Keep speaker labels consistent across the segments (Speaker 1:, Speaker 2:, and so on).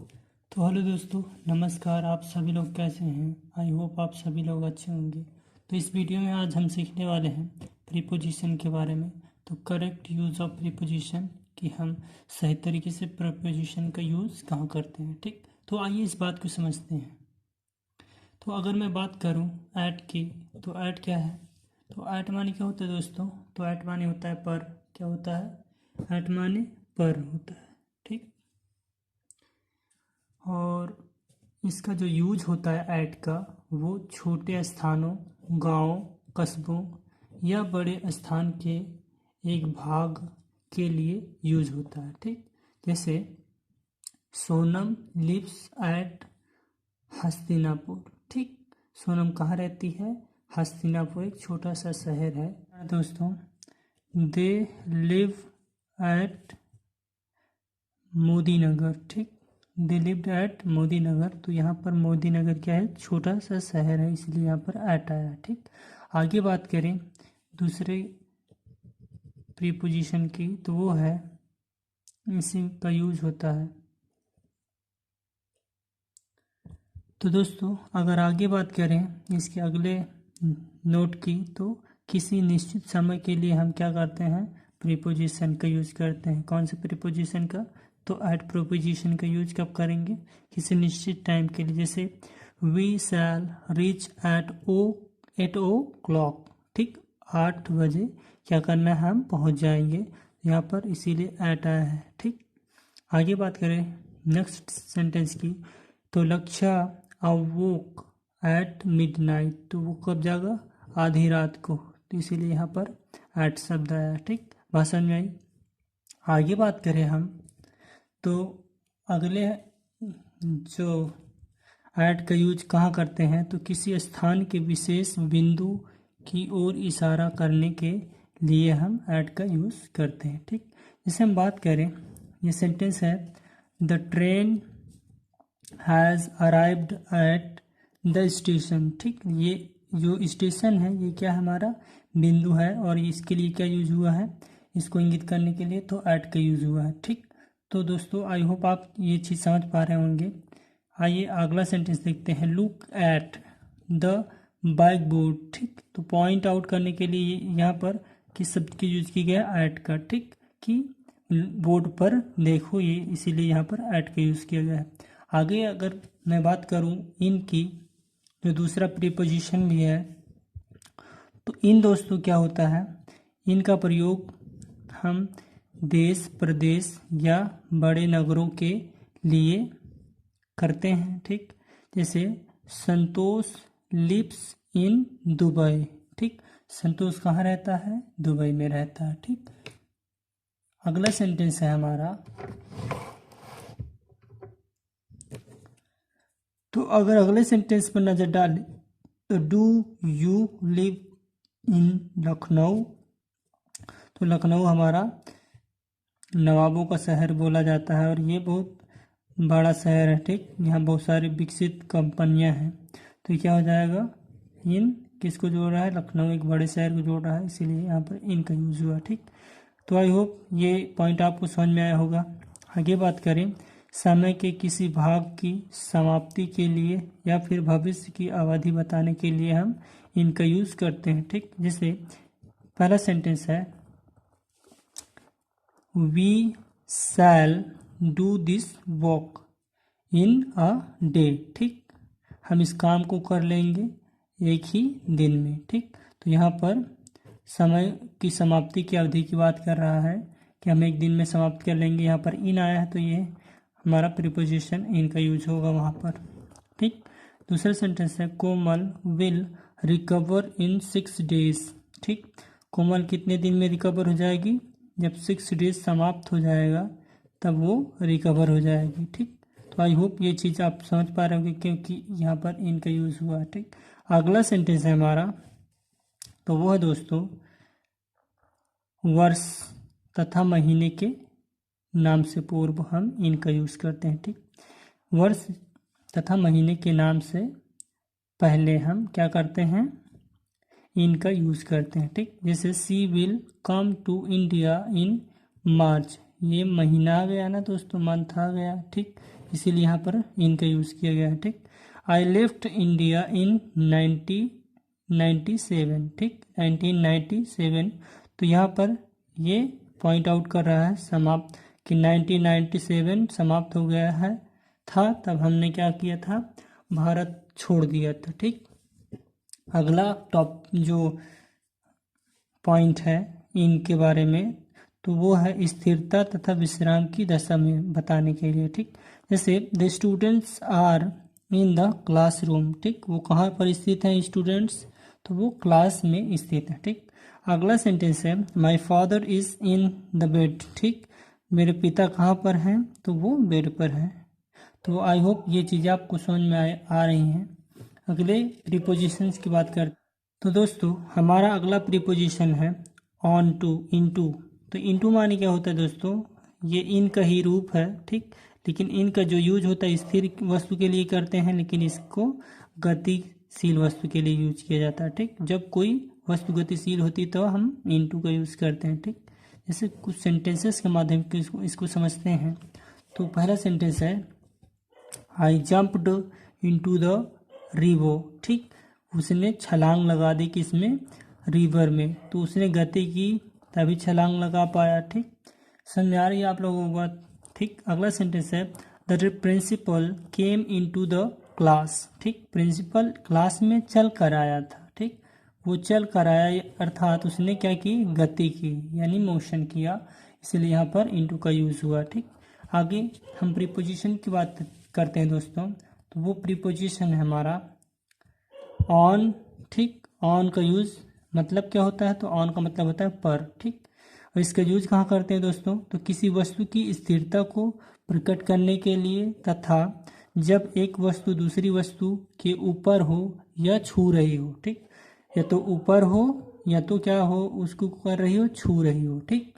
Speaker 1: तो हेलो दोस्तों, नमस्कार। आप सभी लोग कैसे हैं? आई होप आप सभी लोग अच्छे होंगे। तो इस वीडियो में आज हम सीखने वाले हैं प्रीपोजिशन के बारे में। तो करेक्ट यूज़ ऑफ प्रीपोजिशन, कि हम सही तरीके से प्रीपोजिशन का यूज़ कहाँ करते हैं। ठीक, तो आइए इस बात को समझते हैं। तो अगर मैं बात करूँ ऐट की, तो ऐट क्या है? तो ऐट माने क्या होता है दोस्तों? तो ऐट माने होता है पर। क्या होता है? ऐट माने पर होता है। ठीक, और इसका जो यूज होता है ऐट का, वो छोटे स्थानों, गांव, कस्बों या बड़े स्थान के एक भाग के लिए यूज होता है। ठीक, जैसे सोनम लिव्स एट हस्तिनापुर। ठीक, सोनम कहाँ रहती है? हस्तिनापुर एक छोटा सा शहर है दोस्तों। दे लिव एट मोदी नगर। ठीक, दे लिव्ड एट मोदी नगर। तो यहाँ पर मोदी नगर क्या है? छोटा सा शहर है, इसलिए यहाँ पर एट आया। ठीक, आगे बात करें दूसरे प्रीपोजिशन की, तो वो है इसी का यूज होता है। तो दोस्तों अगर आगे बात करें इसके अगले नोट की, तो किसी निश्चित समय के लिए हम क्या करते हैं? प्रीपोजिशन का यूज करते हैं। कौन से प्रीपोजिशन का? तो एट प्रीपोजिशन का यूज कब करेंगे? किसी निश्चित टाइम के लिए, जैसे we shall reach eight o'clock. ठीक, 8 बजे क्या करना है? हम पहुंच जाएंगे यहाँ पर, इसीलिए एट आया है। ठीक, आगे बात करें नेक्स्ट सेंटेंस की, तो लक्ष्य अवोक एट मिडनाइट। तो वो कब जागा? आधी रात को, तो इसीलिए यहाँ पर एट शब्द आया। ठीक, भाषण में आई। आगे बात करें हम, तो अगले जो एट का यूज कहाँ करते हैं? तो किसी स्थान के विशेष बिंदु की ओर इशारा करने के लिए हम एट का यूज करते हैं। ठीक, जैसे हम बात करें, ये सेंटेंस है, the train has arrived at the station. ठीक, ये जो स्टेशन है ये क्या है? हमारा बिंदु है, और इसके लिए क्या यूज हुआ है? इसको इंगित करने के लिए तो एट का यूज हुआ है। ठीक, तो दोस्तों आई होप आप ये चीज़ समझ पा रहे होंगे। आइए अगला सेंटेंस देखते हैं, look at the bike board. ठीक, तो पॉइंट आउट करने के लिए यहाँ पर किस शब्द की यूज की गया? एट का। ठीक, कि बोर्ड पर देखो, ये इसीलिए यहाँ पर एट का यूज किया गया है। आगे अगर मैं बात करूँ इन की, जो दूसरा प्रीपोजिशन भी है, तो इन दोस्तों क्या होता है? इनका प्रयोग हम देश, प्रदेश या बड़े नगरों के लिए करते हैं। ठीक, जैसे संतोष लिव्स इन दुबई। ठीक, संतोष कहाँ रहता है? दुबई में रहता है। ठीक, अगला सेंटेंस है हमारा, तो अगर अगले सेंटेंस पर नजर डालें, तो do you live in Lucknow. तो लखनऊ हमारा नवाबों का शहर बोला जाता है, और ये बहुत बड़ा शहर है। ठीक, यहाँ बहुत सारी विकसित कंपनियां हैं। तो क्या हो जाएगा? इन किसको जोड़ रहा है? लखनऊ एक बड़े शहर को जोड़ रहा है, इसीलिए यहाँ पर इन का यूज हुआ। ठीक, तो आई होप ये पॉइंट आपको समझ में आया होगा। आगे बात करें, समय के किसी भाग की समाप्ति के लिए या फिर भविष्य की अवधि बताने के लिए हम इनका यूज करते हैं। ठीक, जैसे पहला सेंटेंस है, we shall do this walk in a day. ठीक, हम इस काम को कर लेंगे एक ही दिन में। ठीक, तो यहाँ पर समय की समाप्ति की अवधि की बात कर रहा है कि हम एक दिन में समाप्त कर लेंगे। यहाँ पर इन आया है, तो ये हमारा प्रीपोजिशन इन का यूज होगा वहाँ पर। ठीक, दूसरा सेंटेंस है, कोमल विल रिकवर इन 6 डेज। ठीक, कोमल कितने दिन में रिकवर हो जाएगी? जब 6 डेज समाप्त हो जाएगा तब वो रिकवर हो जाएगी। ठीक, तो आई होप ये चीज़ आप समझ पा रहे होंगे, क्योंकि यहाँ पर इनका यूज हुआ है। ठीक, अगला सेंटेंस है हमारा, तो वो है दोस्तों, वर्ष तथा महीने के नाम से पूर्व हम इनका यूज करते हैं। ठीक, वर्ष तथा महीने के नाम से पहले हम क्या करते हैं? इनका यूज करते हैं। ठीक, जैसे she will come to India in March. ये महीना आ गया ना दोस्तों, मंथ आ गया। ठीक, इसीलिए यहाँ पर इन का यूज़ किया गया है। ठीक, आई लेफ्ट इंडिया इन 1997, ठीक, 1997। तो यहाँ पर ये पॉइंट आउट कर रहा है समाप्त कि 1997 समाप्त हो गया है था, तब हमने क्या किया था, भारत छोड़ दिया था। ठीक, अगला टॉप जो पॉइंट है इनके बारे में, तो वो है स्थिरता तथा विश्राम की दशा में बताने के लिए। ठीक, जैसे the students are in the classroom. ठीक, वो कहाँ पर स्थित हैं स्टूडेंट्स, तो वो क्लास में स्थित है। ठीक, अगला सेंटेंस है my father is in the bed. ठीक, मेरे पिता कहाँ पर हैं, तो वो बेड पर हैं। तो आई होप ये चीज़ें आपको समझ में आ रही हैं। अगले प्रीपोजिशंस की बात करते, तो दोस्तों हमारा अगला प्रीपोजिशन है ऑन टू, इन टू। तो इन टू माने क्या होता है दोस्तों, ये इन का ही रूप है। ठीक, लेकिन इनका जो यूज होता है स्थिर वस्तु के लिए करते हैं, लेकिन इसको गतिशील वस्तु के लिए यूज किया जाता है। ठीक, जब कोई वस्तु गतिशील होती तो हम इन टू का यूज करते हैं। ठीक, जैसे कुछ सेंटेंसेस के माध्यम से इसको समझते हैं। तो पहला सेंटेंस है आई जंप्ड इनटू द रिवर। ठीक, उसने छलांग लगा दी किसमें, रिवर में। तो उसने गति की तभी छलांग लगा पाया। ठीक, समझ आ रही है आप लोगों को बात। ठीक, अगला सेंटेंस है the principal came into the class. ठीक, प्रिंसिपल क्लास में चल कर आया था। ठीक, वो चल कर आया अर्थात उसने क्या की, गति की, यानी मोशन किया, इसलिए यहाँ पर इनटू का यूज हुआ। ठीक, आगे हम प्रीपोजिशन की बात करते हैं दोस्तों। तो वो प्रीपोजिशन है हमारा ऑन। ठीक, ऑन का यूज मतलब क्या होता है, तो ऑन का मतलब होता है पर। ठीक, और इसका यूज कहाँ करते हैं दोस्तों, तो किसी वस्तु की स्थिरता को प्रकट करने के लिए, तथा जब एक वस्तु दूसरी वस्तु के ऊपर हो या छू रही हो। ठीक, या तो ऊपर हो या तो क्या हो, उसको कर रही हो, छू रही हो। ठीक,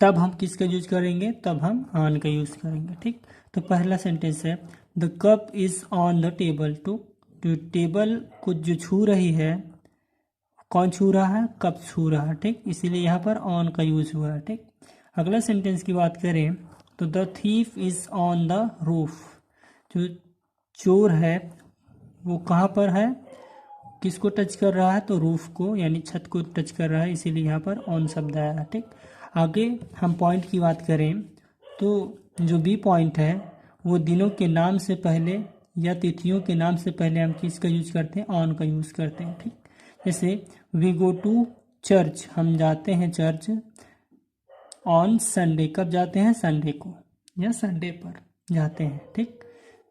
Speaker 1: तब हम किसका यूज करेंगे, तब हम ऑन का यूज करेंगे। ठीक, तो पहला सेंटेंस है the cup is on the table. टू, जो टेबल को जो छू रही है, कौन छू रहा है, कप छू रहा है। ठीक, इसीलिए यहाँ पर ऑन का यूज हुआ है। ठीक, अगला सेंटेंस की बात करें तो the thief is on the roof. जो चोर है वो कहाँ पर है, किसको टच कर रहा है, तो रूफ को, यानी छत को टच कर रहा है, इसीलिए यहाँ पर ऑन शब्द आया है। ठीक, आगे हम पॉइंट की बात करें तो जो बी पॉइंट है वो दिनों के नाम से पहले या तिथियों के नाम से पहले हम किसका यूज करते हैं, ऑन का यूज करते हैं। ठीक, जैसे वी गो टू चर्च, हम जाते हैं चर्च ऑन संडे। कब जाते हैं, संडे को या संडे पर जाते हैं। ठीक,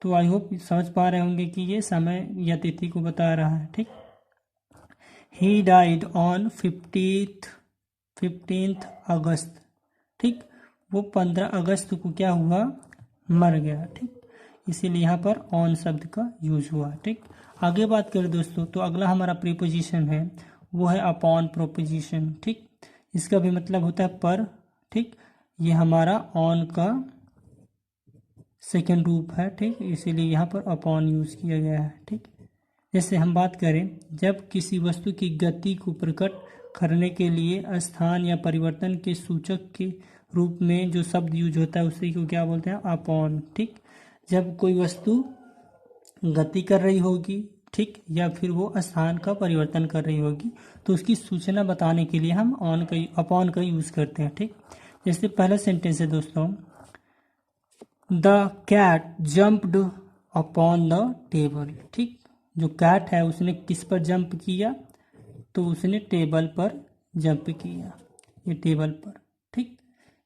Speaker 1: तो आई होप समझ पा रहे होंगे कि ये समय या तिथि को बता रहा है। ठीक, ही डाइड ऑन 15th अगस्त। ठीक, वो 15 अगस्त को क्या हुआ, मर गया। ठीक, इसीलिए यहाँ पर ऑन शब्द का यूज हुआ। ठीक, आगे बात करें दोस्तों तो अगला हमारा प्रीपोजिशन है वो है अपॉन प्रोपोजिशन। ठीक, इसका भी मतलब होता है पर। ठीक, ये हमारा ऑन का सेकेंड रूप है। ठीक, इसीलिए यहाँ पर अपॉन यूज किया गया है। ठीक, जैसे हम बात करें जब किसी वस्तु की गति को प्रकट करने के लिए स्थान या परिवर्तन के सूचक के रूप में जो शब्द यूज होता है उसी को क्या बोलते हैं, अपॉन। ठीक, जब कोई वस्तु गति कर रही होगी, ठीक, या फिर वो स्थान का परिवर्तन कर रही होगी, तो उसकी सूचना बताने के लिए हम ऑन का, अपॉन का यूज करते हैं। ठीक, जैसे पहला सेंटेंस है दोस्तों the cat jumped upon the table. ठीक, जो कैट है उसने किस पर जंप किया, तो उसने टेबल पर जंप किया, ये टेबल पर। ठीक,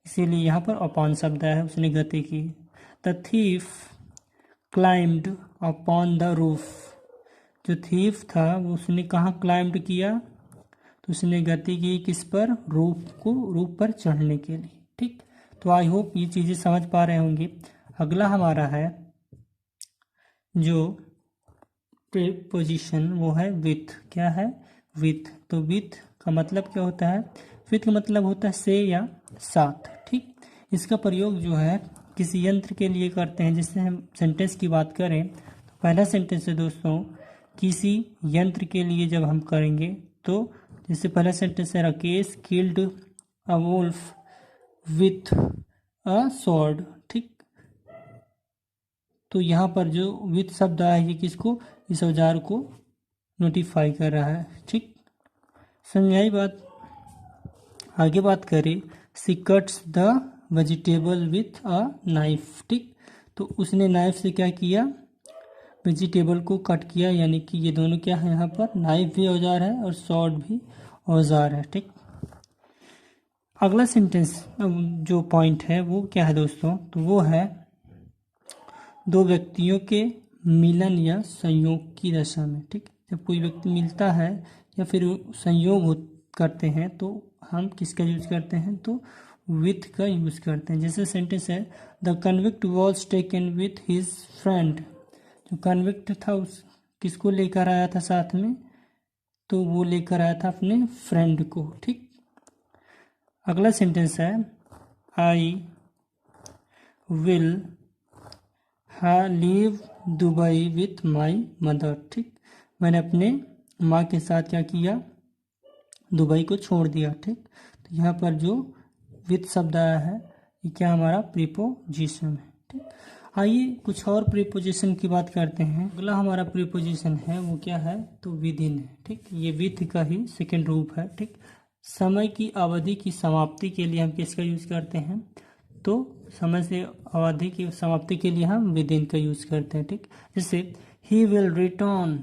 Speaker 1: इसीलिए यहाँ पर अपॉन शब्द है, उसने गति की। The thief climbed upon the roof. जो थीफ था वो उसने कहाँ क्लाइम्ड किया, तो उसने गति की किस पर, रूफ पर चढ़ने के लिए। ठीक, तो आई होप ये चीज़ें समझ पा रहे होंगे। अगला हमारा है जो प्रीपोजिशन वो है विथ। क्या है, विथ। तो विथ का मतलब क्या होता है, विथ का मतलब होता है से या साथ। ठीक, इसका प्रयोग जो है किसी यंत्र के लिए करते हैं। जैसे हम सेंटेंस की बात करें तो पहला सेंटेंस है दोस्तों किसी यंत्र के लिए जब हम करेंगे तो जैसे पहला सेंटेंस है Rakesh killed a wolf with a sword. ठीक, तो यहाँ पर जो विथ शब्द आया है ये किसको, इस औजार को नोटिफाई कर रहा है। ठीक, समझाई बात। आगे बात करें, she cuts the vegetable with a knife. ठीक, तो उसने नाइफ से क्या किया, वेजिटेबल को कट किया, यानी कि ये दोनों क्या है यहाँ पर, नाइफ भी औजार है और सॉर्ड भी औजार है। ठीक, अगला सेंटेंस जो पॉइंट है वो क्या है दोस्तों, तो वो है दो व्यक्तियों के मिलन या संयोग की दशा में। ठीक, जब कोई व्यक्ति मिलता है या फिर संयोग करते हैं तो हम किसका यूज करते हैं, तो विथ का यूज करते हैं। जैसे सेंटेंस है, the convict was taken with his friend. जो कन्विक्ट था उस किसको लेकर आया था साथ में, तो वो लेकर आया था अपने फ्रेंड को। ठीक, अगला सेंटेंस है, I will leave Dubai with my mother. ठीक, मैंने अपने माँ के साथ क्या किया, दुबई को छोड़ दिया। ठीक, तो यहाँ पर जो विथ शब्द आया है ये क्या हमारा प्रीपोजिशन है। ठीक, आइए कुछ और प्रीपोजिशन की बात करते हैं। अगला हमारा प्रीपोजिशन है वो क्या है, तो विद इन है। ठीक, ये विथ का ही सेकेंड रूप है। ठीक, समय की अवधि की समाप्ति के लिए हम किसका यूज करते हैं, तो समय से अवधि की समाप्ति के लिए हम विद इन का यूज करते हैं। ठीक, जैसे he will return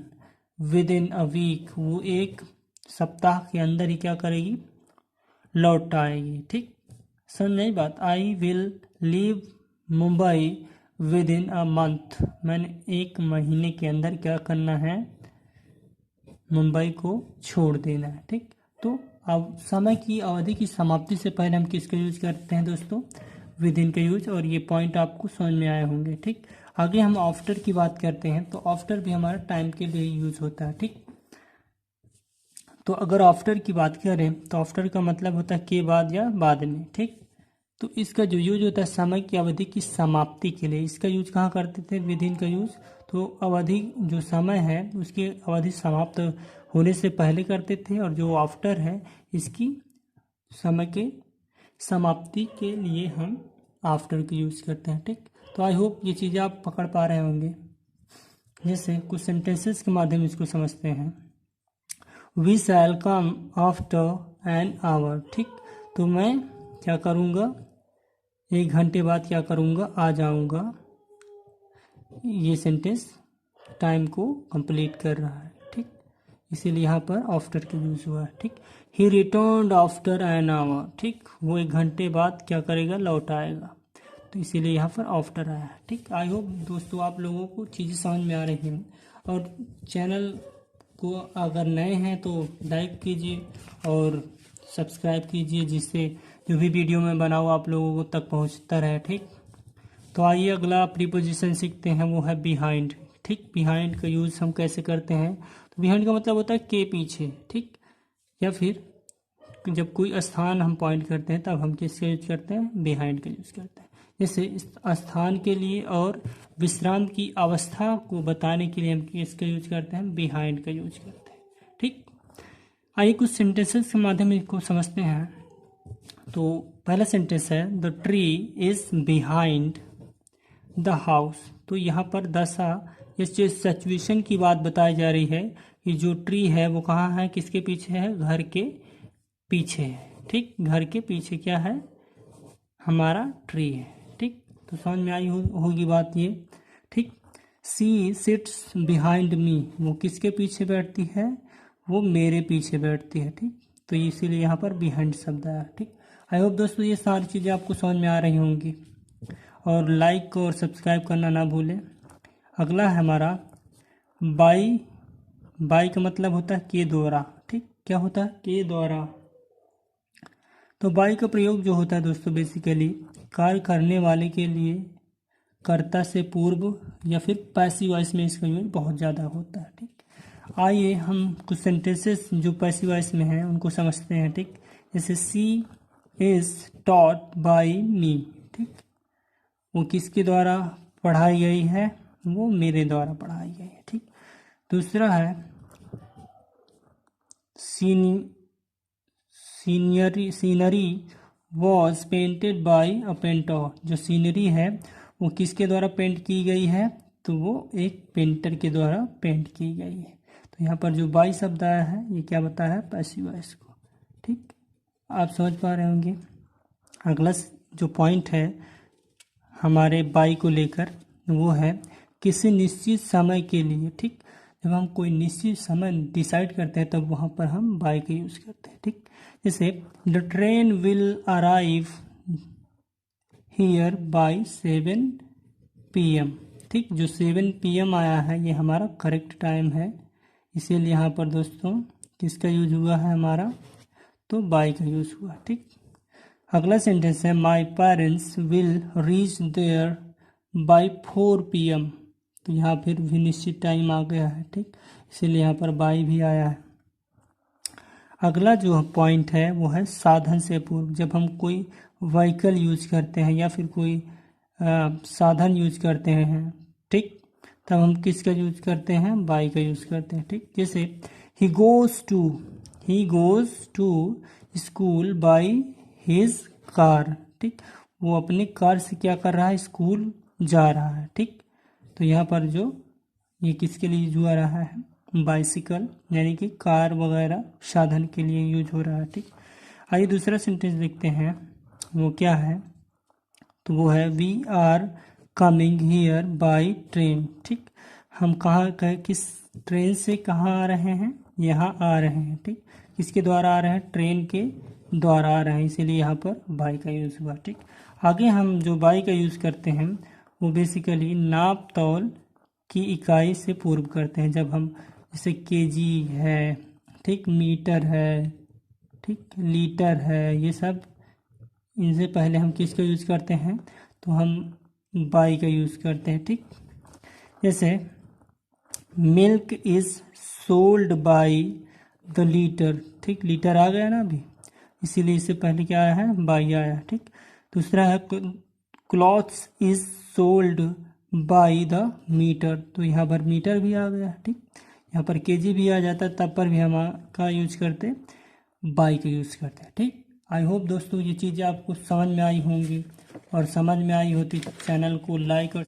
Speaker 1: within a week, वो एक सप्ताह के अंदर ही क्या करेगी, लौट आएगी। ठीक, समझ नहीं बात। I will leave Mumbai with in a month, मैंने एक महीने के अंदर क्या करना है, मुंबई को छोड़ देना है। ठीक, तो अब समय की अवधि की समाप्ति से पहले हम किसका यूज करते हैं दोस्तों, विद इन का यूज, और ये पॉइंट आपको समझ में आए होंगे। ठीक, आगे हम आफ्टर की बात करते हैं, तो आफ्टर भी हमारा टाइम के लिए यूज होता है। ठीक, तो अगर आफ्टर की बात करें तो आफ्टर का मतलब होता है के बाद या बाद में। ठीक, तो इसका जो यूज होता है समय की अवधि की समाप्ति के लिए, इसका यूज कहाँ करते थे, विद इन का यूज तो अवधि जो समय है उसकी अवधि समाप्त होने से पहले करते थे, और जो आफ्टर है इसकी समय के समाप्ति के लिए हम आफ्टर का यूज करते हैं। ठीक, तो आई होप ये चीज़ें आप पकड़ पा रहे होंगे। जैसे कुछ सेंटेंसेस के माध्यम इसको समझते हैं। We shall come after an hour. ठीक, तो मैं क्या करूँगा, एक घंटे बाद क्या करूँगा, आ जाऊँगा। ये सेंटेंस टाइम को कंप्लीट कर रहा है। ठीक, इसीलिए यहाँ पर आफ्टर का यूज हुआ है। ठीक, ही रिटर्न्ड आफ्टर एन आवर। ठीक, वो एक घंटे बाद क्या करेगा, लौट आएगा, तो इसीलिए यहाँ पर आफ्टर आया है। ठीक, आई होप दोस्तों आप लोगों को चीज़ें समझ में आ रही हैं, और चैनल को अगर नए हैं तो लाइक कीजिए और सब्सक्राइब कीजिए, जिससे जो भी वीडियो मैं बनाऊँ आप लोगों को तक पहुँचता रहे। ठीक, तो आइए अगला प्रीपोजिशन सीखते हैं, वो है बिहाइंड। ठीक, बिहाइंड का यूज़ हम कैसे करते हैं, तो बिहाइंड का मतलब होता है के पीछे। ठीक, या फिर जब कोई स्थान हम पॉइंट करते हैं तब हम किसका यूज करते हैं, बिहाइंड का यूज करते हैं। जैसे इस स्थान के लिए और विश्राम की अवस्था को बताने के लिए हम किसका यूज करते हैं, बिहाइंड का यूज करते हैं। ठीक, आइए कुछ सेंटेंसेस के माध्यम इसको समझते हैं। तो पहला सेंटेंस है, the tree is behind the house. तो यहाँ पर दशा इस सिचुएशन की बात बताई जा रही है कि जो ट्री है वो कहाँ है, किसके पीछे है, घर के पीछे है। ठीक, घर के पीछे क्या है, हमारा ट्री है। ठीक, तो समझ में आई होगी बात ये। ठीक, सी सिट्स बिहाइंड मी, वो किसके पीछे बैठती है, वो मेरे पीछे बैठती है। ठीक, तो इसीलिए यहाँ पर बिहाइंड शब्द आया। ठीक, आई होप दोस्तों ये सारी चीज़ें आपको समझ में आ रही होंगी, और लाइक और सब्सक्राइब करना ना भूलें। अगला है हमारा बाई। बाई का मतलब होता है के द्वारा। ठीक, क्या होता है, के द्वारा। तो बाई का प्रयोग जो होता है दोस्तों बेसिकली कार्य करने वाले के लिए कर्ता से पूर्व या फिर पैसिव वॉइस में इसका यूज बहुत ज़्यादा होता है। ठीक, आइए हम कुछ सेंटेंसेस जो पैसिव वॉइस में हैं उनको समझते हैं। ठीक, जैसे सी इज़ टॉट बाई मी। ठीक, वो किसके द्वारा पढ़ाई गई है, वो मेरे द्वारा पढ़ाई गई है। ठीक, दूसरा है scenery was painted by a painter. जो सीनरी है वो किसके द्वारा पेंट की गई है, तो वो एक पेंटर के द्वारा पेंट की गई है। तो यहाँ पर जो बाई शब्द आया है ये क्या बताया है, पैसिव वॉइस को। ठीक, आप समझ पा रहे होंगे। अगला जो पॉइंट है हमारे बाई को लेकर वो है किसी निश्चित समय के लिए। ठीक, जब हम कोई निश्चित समय डिसाइड करते हैं तब वहाँ पर हम बाई का यूज़ करते हैं। ठीक, जैसे the train will arrive here bye 7 PM। ठीक, जो 7 PM आया है ये हमारा करेक्ट टाइम है, इसीलिए यहाँ पर दोस्तों किसका यूज हुआ है हमारा, तो बाय का यूज हुआ। ठीक, अगला सेंटेंस है my parents will reach there by 4 PM। तो यहाँ फिर भी निश्चित टाइम आ गया है। ठीक, इसीलिए यहाँ पर बाय भी आया है। अगला जो पॉइंट है वो है साधन से पूर्व। जब हम कोई व्हीकल यूज करते हैं या फिर कोई साधन यूज करते हैं, ठीक, तब हम किसका यूज करते हैं, बाय का यूज करते हैं। ठीक, जैसे he goes to school by his car. ठीक, वो अपनी कार से क्या कर रहा है, स्कूल जा रहा है। ठीक, तो यहाँ पर जो ये किसके लिए यूज हो रहा है, बाइसिकल यानी कि कार वगैरह साधन के लिए यूज हो रहा है। ठीक, आइए दूसरा सेंटेंस देखते हैं, वो क्या है, तो वो है we are coming here by train. ठीक, हम कहाँ किस ट्रेन से कहाँ आ रहे हैं, यहाँ आ रहे हैं। ठीक, किसके द्वारा आ रहे हैं, ट्रेन के द्वारा आ रहे हैं, इसीलिए यहाँ पर बाय का यूज़ हुआ। ठीक, आगे हम जो बाय का यूज़ करते हैं वो बेसिकली नाप तौल की इकाई से पूर्व करते हैं। जब हम जैसे केजी है, ठीक, मीटर है, ठीक, लीटर है, ये सब इनसे पहले हम किसका यूज़ करते हैं, तो हम बाय का यूज़ करते हैं। ठीक, जैसे milk is sold by the litre. ठीक, लीटर आ गया ना अभी, इसीलिए इससे पहले क्या आया है, बाय आया है। ठीक, दूसरा है clothes is sold by the metre. तो यहाँ पर मीटर भी आ गया। ठीक, यहाँ पर केजी भी आ जाता, तब पर भी हम का यूज करते, बाय का यूज़ करते हैं। ठीक, आई होप दोस्तों ये चीज़ें आपको समझ में आई होंगी, और समझ में आई होती तो चैनल को लाइक और